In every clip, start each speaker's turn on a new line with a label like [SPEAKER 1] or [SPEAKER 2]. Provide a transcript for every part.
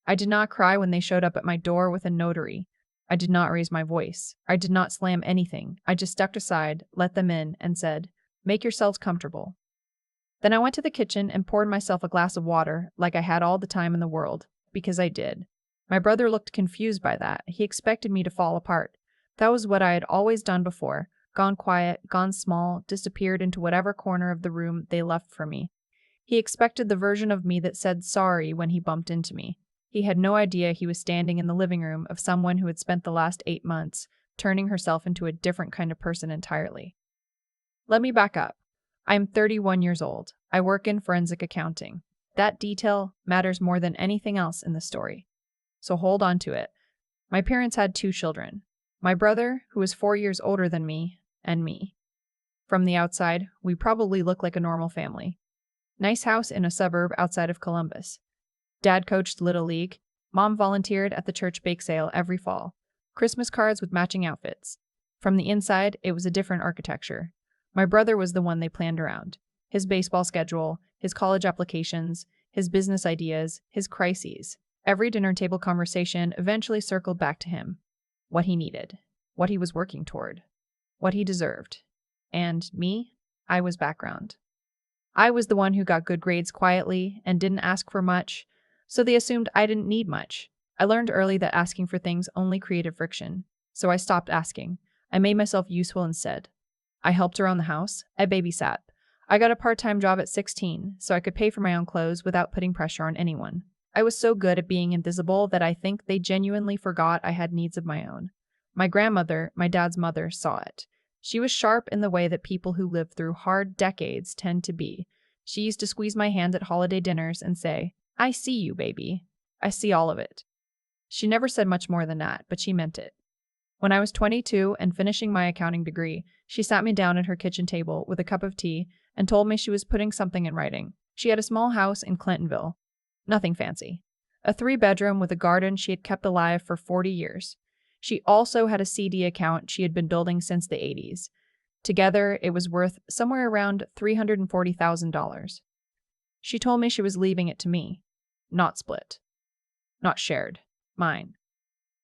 [SPEAKER 1] I did not cry when they showed up at my door with a notary. I did not raise my voice. I did not slam anything. I just stepped aside, let them in, and said, "Make yourselves comfortable." Then I went to the kitchen and poured myself a glass of water like I had all the time in the world, because I did. My brother looked confused by that. He expected me to fall apart. That was what I had always done before, gone quiet, gone small, disappeared into whatever corner of the room they left for me. He expected the version of me that said sorry when he bumped into me. He had no idea he was standing in the living room of someone who had spent the last 8 months turning herself into a different kind of person entirely. Let me back up. I am 31 years old. I work in forensic accounting. That detail matters more than anything else in the story. So hold on to it. My parents had 2 children. My brother, who was 4 years older than me, and me. From the outside, we probably look like a normal family. Nice house in a suburb outside of Columbus. Dad coached Little League. Mom volunteered at the church bake sale every fall. Christmas cards with matching outfits. From the inside, it was a different architecture. My brother was the one they planned around. His baseball schedule, his college applications, his business ideas, his crises. Every dinner table conversation eventually circled back to him. What he needed. What he was working toward. What he deserved. And me? I was background. I was the one who got good grades quietly and didn't ask for much, so they assumed I didn't need much. I learned early that asking for things only created friction, so I stopped asking. I made myself useful instead. I helped around the house. I babysat. I got a part-time job at 16, so I could pay for my own clothes without putting pressure on anyone. I was so good at being invisible that I think they genuinely forgot I had needs of my own. My grandmother, my dad's mother, saw it. She was sharp in the way that people who live through hard decades tend to be. She used to squeeze my hand at holiday dinners and say, "I see you, baby. I see all of it." She never said much more than that, but she meant it. When I was 22 and finishing my accounting degree, she sat me down at her kitchen table with a cup of tea and told me she was putting something in writing. She had a small house in Clintonville. Nothing fancy. A 3-bedroom with a garden she had kept alive for 40 years. She also had a CD account she had been building since the 80s. Together, it was worth somewhere around $340,000. She told me she was leaving it to me. Not split. Not shared. Mine.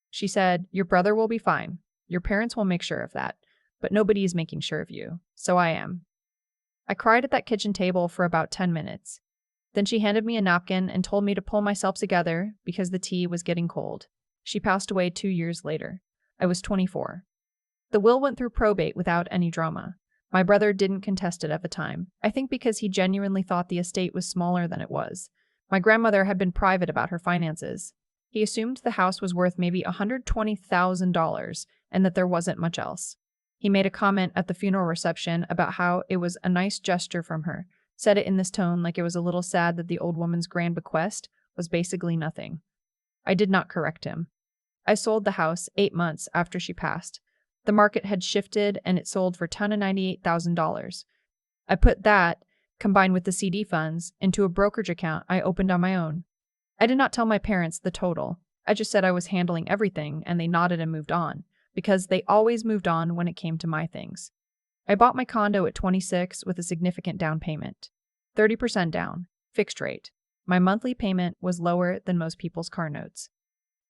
[SPEAKER 1] She said, "Your brother will be fine. Your parents will make sure of that. But nobody is making sure of you. So I am." I cried at that kitchen table for about 10 minutes. Then she handed me a napkin and told me to pull myself together because the tea was getting cold. She passed away 2 years later. I was 24. The will went through probate without any drama. My brother didn't contest it at the time, I think because he genuinely thought the estate was smaller than it was. My grandmother had been private about her finances. He assumed the house was worth maybe $120,000 and that there wasn't much else. He made a comment at the funeral reception about how it was a nice gesture from her, said it in this tone like it was a little sad that the old woman's grand bequest was basically nothing. I did not correct him. I sold the house 8 months after she passed. The market had shifted and it sold for $198,000. I put that, combined with the CD funds, into a brokerage account I opened on my own. I did not tell my parents the total. I just said I was handling everything and they nodded and moved on, because they always moved on when it came to my things. I bought my condo at 26 with a significant down payment. 30% down, fixed rate. My monthly payment was lower than most people's car notes.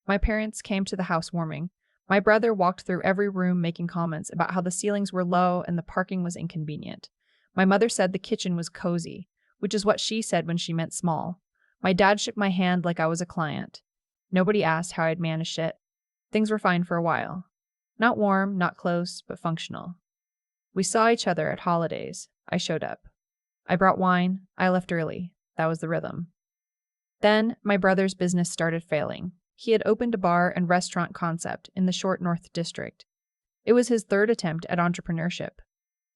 [SPEAKER 1] My parents came to the housewarming. My brother walked through every room making comments about how the ceilings were low and the parking was inconvenient. My mother said the kitchen was cozy, which is what she said when she meant small. My dad shook my hand like I was a client. Nobody asked how I'd managed it. Things were fine for a while. Not warm, not close, but functional. We saw each other at holidays. I showed up. I brought wine. I left early. That was the rhythm. Then, my brother's business started failing. He had opened a bar and restaurant concept in the Short North District. It was his 3rd attempt at entrepreneurship.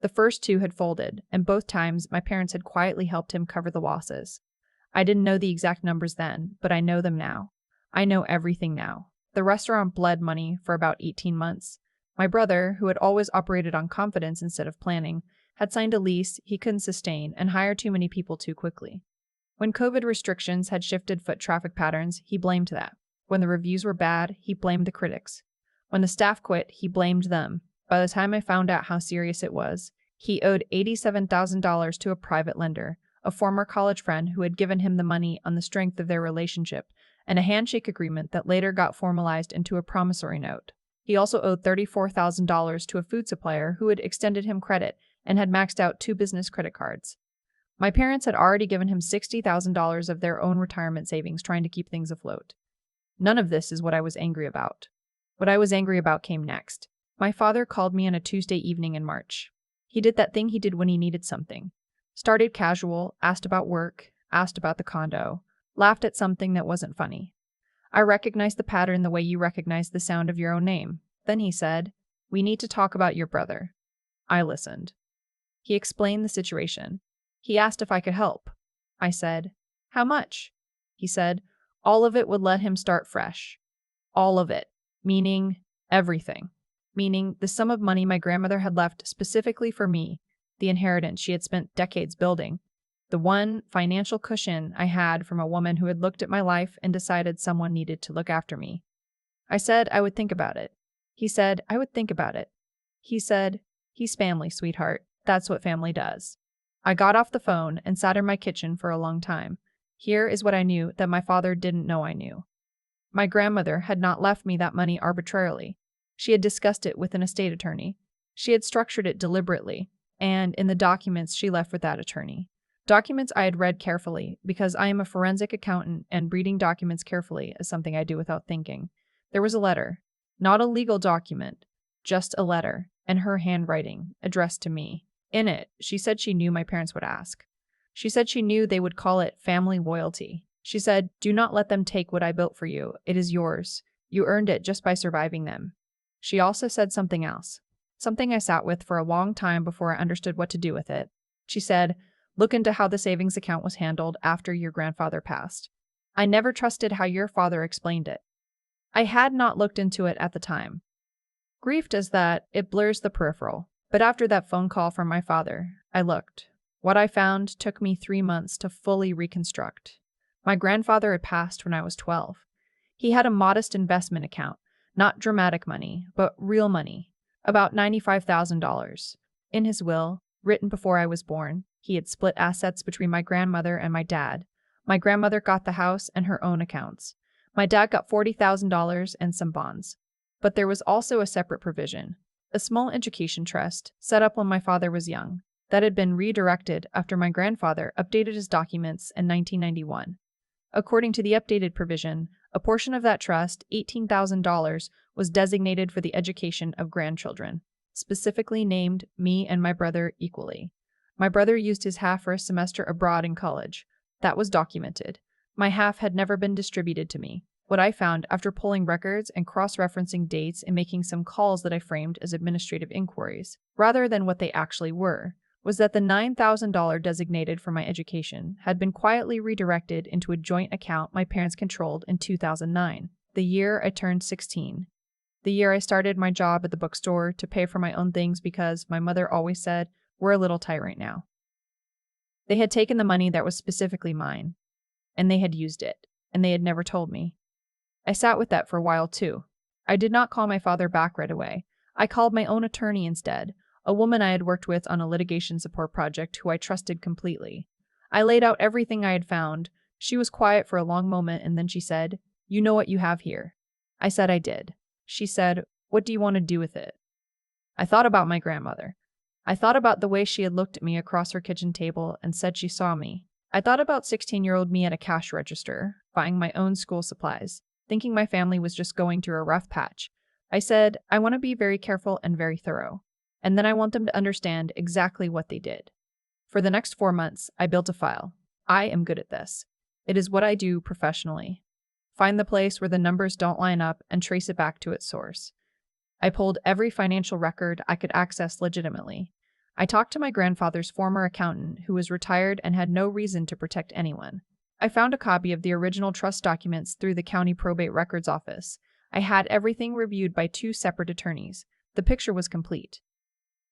[SPEAKER 1] The first 2 had folded, and both times my parents had quietly helped him cover the losses. I didn't know the exact numbers then, but I know them now. I know everything now. The restaurant bled money for about 18 months. My brother, who had always operated on confidence instead of planning, had signed a lease he couldn't sustain and hired too many people too quickly. When COVID restrictions had shifted foot traffic patterns, he blamed that. When the reviews were bad, he blamed the critics. When the staff quit, he blamed them. By the time I found out how serious it was, he owed $87,000 to a private lender, a former college friend who had given him the money on the strength of their relationship, and a handshake agreement that later got formalized into a promissory note. He also owed $34,000 to a food supplier who had extended him credit and had maxed out 2 business credit cards. My parents had already given him $60,000 of their own retirement savings trying to keep things afloat. None of this is what I was angry about. What I was angry about came next. My father called me on a Tuesday evening in March. He did that thing he did when he needed something. Started casual, asked about work, asked about the condo, laughed at something that wasn't funny. I recognized the pattern the way you recognize the sound of your own name. Then he said, "We need to talk about your brother." I listened. He explained the situation. He asked if I could help. I said, "How much?" He said, "All of it would let him start fresh." All of it, meaning everything. Meaning the sum of money my grandmother had left specifically for me, the inheritance she had spent decades building, the one financial cushion I had from a woman who had looked at my life and decided someone needed to look after me. I said I would think about it. He said I would think about it. He said, "He's family, sweetheart. That's what family does." I got off the phone and sat in my kitchen for a long time. Here is what I knew that my father didn't know I knew. My grandmother had not left me that money arbitrarily. She had discussed it with an estate attorney. She had structured it deliberately, and in the documents she left with that attorney. Documents I had read carefully, because I am a forensic accountant and reading documents carefully is something I do without thinking. There was a letter, not a legal document, just a letter, and her handwriting, addressed to me. In it, she said she knew my parents would ask. She said she knew they would call it family loyalty. She said, "Do not let them take what I built for you. It is yours. You earned it just by surviving them." She also said something else, something I sat with for a long time before I understood what to do with it. She said, "Look into how the savings account was handled after your grandfather passed. I never trusted how your father explained it." I had not looked into it at the time. Grief does that, it blurs the peripheral. But after that phone call from my father, I looked. What I found took me 3 months to fully reconstruct. My grandfather had passed when I was 12. He had a modest investment account, not dramatic money, but real money, about $95,000. In his will, written before I was born, he had split assets between my grandmother and my dad. My grandmother got the house and her own accounts. My dad got $40,000 and some bonds. But there was also a separate provision, a small education trust set up when my father was young, that had been redirected after my grandfather updated his documents in 1991. According to the updated provision, a portion of that trust, $18,000, was designated for the education of grandchildren, specifically named me and my brother equally. My brother used his half for a semester abroad in college. That was documented. My half had never been distributed to me. What I found after pulling records and cross-referencing dates and making some calls that I framed as administrative inquiries, rather than what they actually were, was that the $9,000 designated for my education had been quietly redirected into a joint account my parents controlled in 2009, the year I turned 16. The year I started my job at the bookstore to pay for my own things because my mother always said, "We're a little tight right now." They had taken the money that was specifically mine, and they had used it, and they had never told me. I sat with that for a while too. I did not call my father back right away. I called my own attorney instead, a woman I had worked with on a litigation support project who I trusted completely. I laid out everything I had found. She was quiet for a long moment and then she said, "You know what you have here." I said I did. She said, "What do you want to do with it?" I thought about my grandmother. I thought about the way she had looked at me across her kitchen table and said she saw me. I thought about 16-year-old me at a cash register, buying my own school supplies, thinking my family was just going through a rough patch. I said, I want to be very careful and very thorough. And then I want them to understand exactly what they did. For the next 4 months, I built a file. I am good at this. It is what I do professionally. Find the place where the numbers don't line up and trace it back to its source. I pulled every financial record I could access legitimately. I talked to my grandfather's former accountant, who was retired and had no reason to protect anyone. I found a copy of the original trust documents through the county probate records office. I had everything reviewed by 2 separate attorneys. The picture was complete.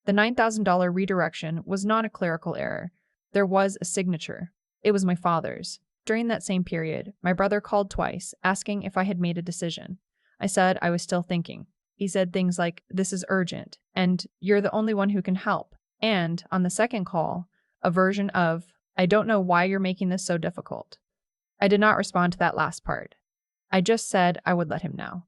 [SPEAKER 1] The $9,000 redirection was not a clerical error. There was a signature. It was my father's. During that same period, my brother called twice, asking if I had made a decision. I said I was still thinking. He said things like, "This is urgent," and "You're the only one who can help." And, on the second call, a version of, "I don't know why you're making this so difficult." I did not respond to that last part. I just said I would let him know.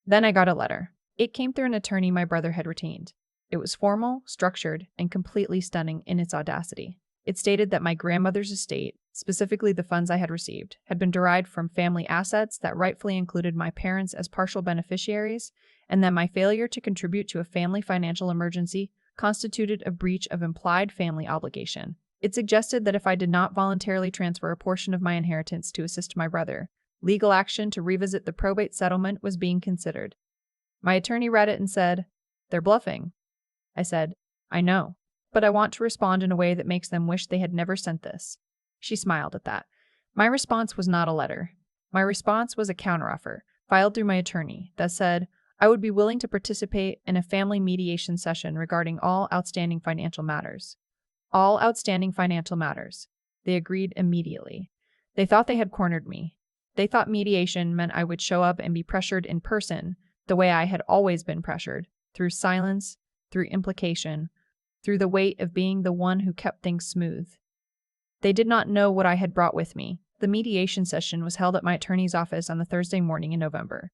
[SPEAKER 1] Then I got a letter. It came through an attorney my brother had retained. It was formal, structured, and completely stunning in its audacity. It stated that my grandmother's estate, specifically the funds I had received, had been derived from family assets that rightfully included my parents as partial beneficiaries, and that my failure to contribute to a family financial emergency constituted a breach of implied family obligation. It suggested that if I did not voluntarily transfer a portion of my inheritance to assist my brother, legal action to revisit the probate settlement was being considered. My attorney read it and said, "They're bluffing." I said, "I know, but I want to respond in a way that makes them wish they had never sent this." She smiled at that. My response was not a letter. My response was a counteroffer, filed through my attorney, that said, I would be willing to participate in a family mediation session regarding all outstanding financial matters. All outstanding financial matters. They agreed immediately. They thought they had cornered me. They thought mediation meant I would show up and be pressured in person, the way I had always been pressured, through silence, through implication, through the weight of being the one who kept things smooth. They did not know what I had brought with me. The mediation session was held at my attorney's office on the Thursday morning in November.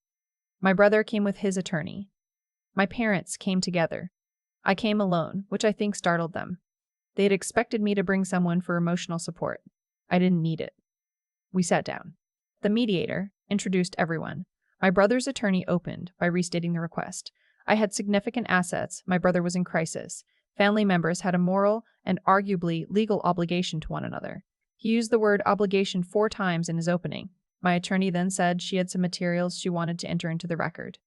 [SPEAKER 1] My brother came with his attorney. My parents came together. I came alone, which I think startled them. They had expected me to bring someone for emotional support. I didn't need it. We sat down. The mediator introduced everyone. My brother's attorney opened by restating the request. I had significant assets. My brother was in crisis. Family members had a moral and arguably legal obligation to one another. He used the word obligation 4 times in his opening. My attorney then said she had some materials she wanted to enter into the record.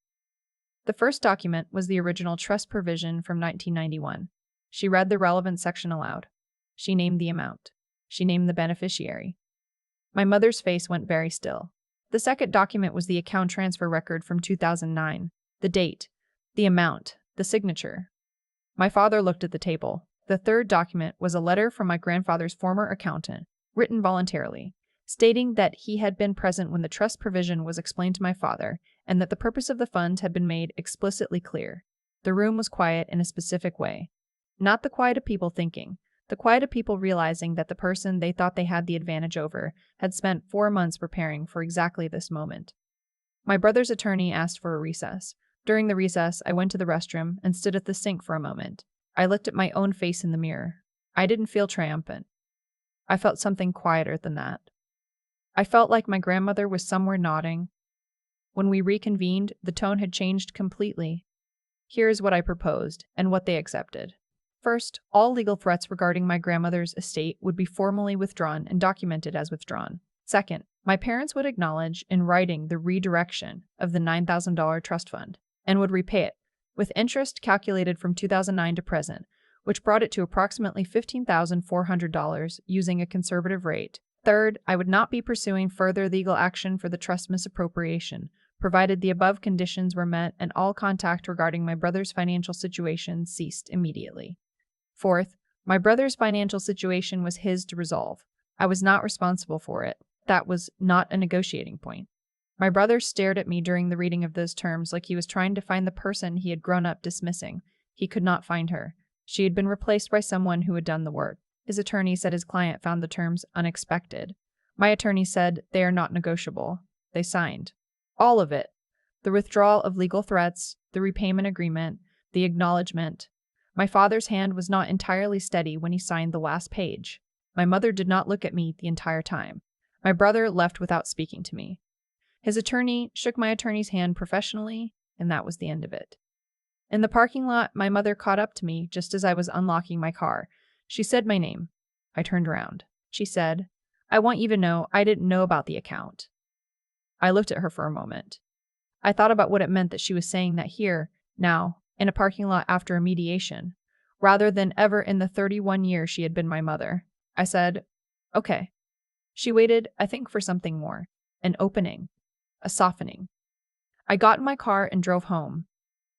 [SPEAKER 1] The first document was the original trust provision from 1991. She read the relevant section aloud. She named the amount. She named the beneficiary. My mother's face went very still. The second document was the account transfer record from 2009. The date, the amount, the signature. My father looked at the table. The third document was a letter from my grandfather's former accountant, written voluntarily, stating that he had been present when the trust provision was explained to my father and that the purpose of the funds had been made explicitly clear. The room was quiet in a specific way. Not the quiet of people thinking, the quiet of people realizing that the person they thought they had the advantage over had spent 4 months preparing for exactly this moment. My brother's attorney asked for a recess. During the recess, I went to the restroom and stood at the sink for a moment. I looked at my own face in the mirror. I didn't feel triumphant. I felt something quieter than that. I felt like my grandmother was somewhere nodding. When we reconvened, the tone had changed completely. Here is what I proposed, and what they accepted. First, all legal threats regarding my grandmother's estate would be formally withdrawn and documented as withdrawn. Second, my parents would acknowledge in writing the redirection of the $9,000 trust fund, and would repay it, with interest calculated from 2009 to present, which brought it to approximately $15,400 using a conservative rate. Third, I would not be pursuing further legal action for the trust misappropriation, provided the above conditions were met and all contact regarding my brother's financial situation ceased immediately. Fourth, my brother's financial situation was his to resolve. I was not responsible for it. That was not a negotiating point. My brother stared at me during the reading of those terms like he was trying to find the person he had grown up dismissing. He could not find her. She had been replaced by someone who had done the work. His attorney said his client found the terms unexpected. My attorney said they are not negotiable. They signed. All of it. The withdrawal of legal threats, the repayment agreement, the acknowledgement. My father's hand was not entirely steady when he signed the last page. My mother did not look at me the entire time. My brother left without speaking to me. His attorney shook my attorney's hand professionally, and that was the end of it. In the parking lot, my mother caught up to me just as I was unlocking my car. She said my name. I turned around. She said, "I want you to know I didn't know about the account." I looked at her for a moment. I thought about what it meant that she was saying that here, now, in a parking lot after a mediation, rather than ever in the 31 years she had been my mother. I said, "Okay." She waited, I think, for something more. An opening. A softening. I got in my car and drove home.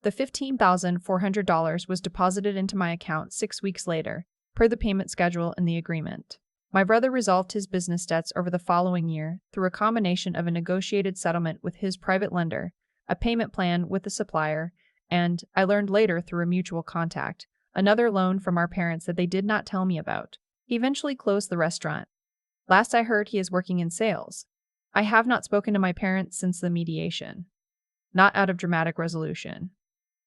[SPEAKER 1] The $15,400 was deposited into my account 6 weeks later, per the payment schedule in the agreement. My brother resolved his business debts over the following year through a combination of a negotiated settlement with his private lender, a payment plan with the supplier, and, I learned later through a mutual contact, another loan from our parents that they did not tell me about. He eventually closed the restaurant. Last I heard, he is working in sales. I have not spoken to my parents since the mediation. Not out of dramatic resolution.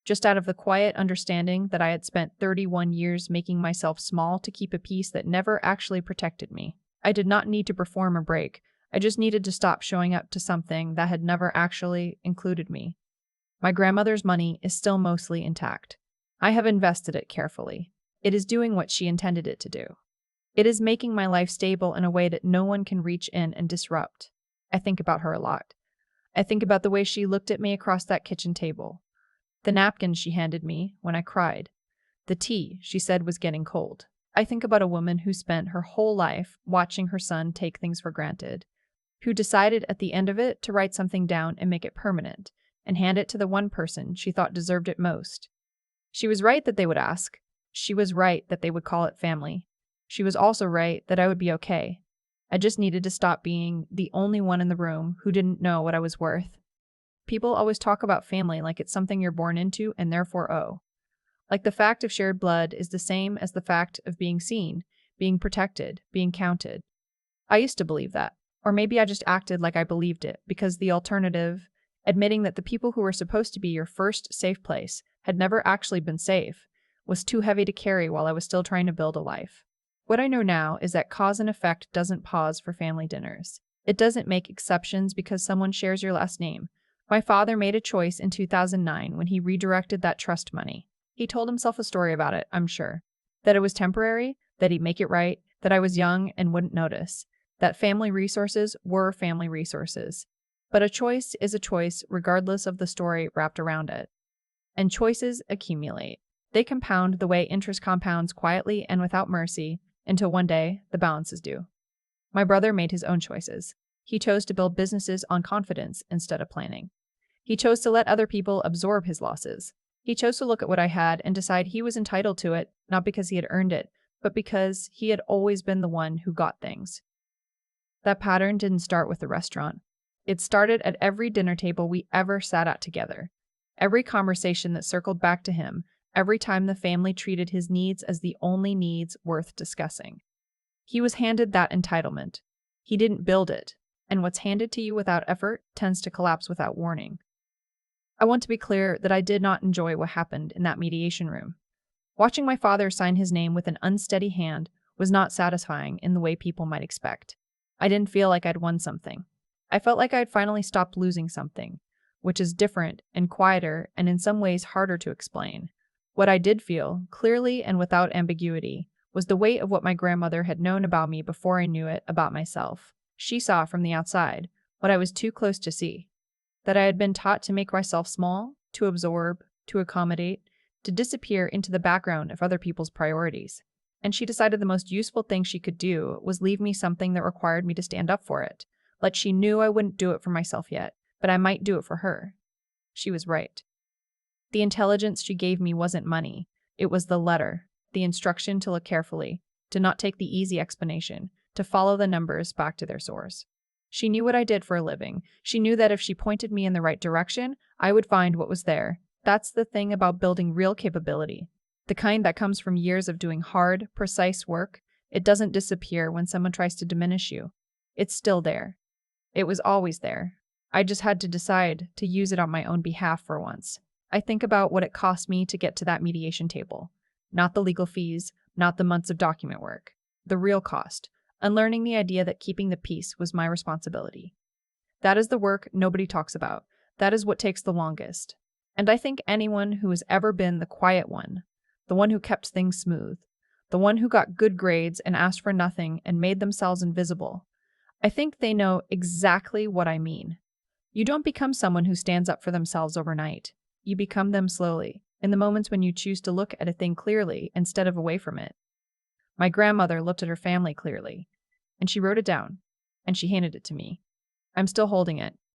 [SPEAKER 1] Just out of the quiet understanding that I had spent 31 years making myself small to keep a peace that never actually protected me. I did not need to perform a break. I just needed to stop showing up to something that had never actually included me. My grandmother's money is still mostly intact. I have invested it carefully. It is doing what she intended it to do. It is making my life stable in a way that no one can reach in and disrupt. I think about her a lot. I think about the way she looked at me across that kitchen table. The napkin she handed me when I cried. The tea she said was getting cold. I think about a woman who spent her whole life watching her son take things for granted, who decided at the end of it to write something down and make it permanent, and hand it to the one person she thought deserved it most. She was right that they would ask. She was right that they would call it family. She was also right that I would be okay. I just needed to stop being the only one in the room who didn't know what I was worth. People always talk about family like it's something you're born into and therefore owe. Like the fact of shared blood is the same as the fact of being seen, being protected, being counted. I used to believe that. Or maybe I just acted like I believed it, because the alternative, admitting that the people who were supposed to be your first safe place had never actually been safe, was too heavy to carry while I was still trying to build a life. What I know now is that cause and effect doesn't pause for family dinners. It doesn't make exceptions because someone shares your last name. My father made a choice in 2009 when he redirected that trust money. He told himself a story about it, I'm sure. That it was temporary, that he'd make it right, that I was young and wouldn't notice, that family resources were family resources. But a choice is a choice regardless of the story wrapped around it. And choices accumulate. They compound the way interest compounds quietly and without mercy until one day the balance is due. My brother made his own choices. He chose to build businesses on confidence instead of planning. He chose to let other people absorb his losses. He chose to look at what I had and decide he was entitled to it, not because he had earned it, but because he had always been the one who got things. That pattern didn't start with the restaurant. It started at every dinner table we ever sat at together. Every conversation that circled back to him, every time the family treated his needs as the only needs worth discussing. He was handed that entitlement. He didn't build it, and what's handed to you without effort tends to collapse without warning. I want to be clear that I did not enjoy what happened in that mediation room. Watching my father sign his name with an unsteady hand was not satisfying in the way people might expect. I didn't feel like I'd won something. I felt like I'd finally stopped losing something, which is different and quieter and in some ways harder to explain. What I did feel, clearly and without ambiguity, was the weight of what my grandmother had known about me before I knew it about myself. She saw from the outside what I was too close to see. That I had been taught to make myself small, to absorb, to accommodate, to disappear into the background of other people's priorities. And she decided the most useful thing she could do was leave me something that required me to stand up for it. Like she knew I wouldn't do it for myself yet, but I might do it for her. She was right. The intelligence she gave me wasn't money. It was the letter, the instruction to look carefully, to not take the easy explanation, to follow the numbers back to their source. She knew what I did for a living. She knew that if she pointed me in the right direction, I would find what was there. That's the thing about building real capability. The kind that comes from years of doing hard, precise work. It doesn't disappear when someone tries to diminish you. It's still there. It was always there. I just had to decide to use it on my own behalf for once. I think about what it cost me to get to that mediation table. Not the legal fees, not the months of document work. The real cost. Unlearning the idea that keeping the peace was my responsibility. That is the work nobody talks about. That is what takes the longest. And I think anyone who has ever been the quiet one, the one who kept things smooth, the one who got good grades and asked for nothing and made themselves invisible, I think they know exactly what I mean. You don't become someone who stands up for themselves overnight. You become them slowly, in the moments when you choose to look at a thing clearly instead of away from it. My grandmother looked at her family clearly, and she wrote it down, and she handed it to me. I'm still holding it.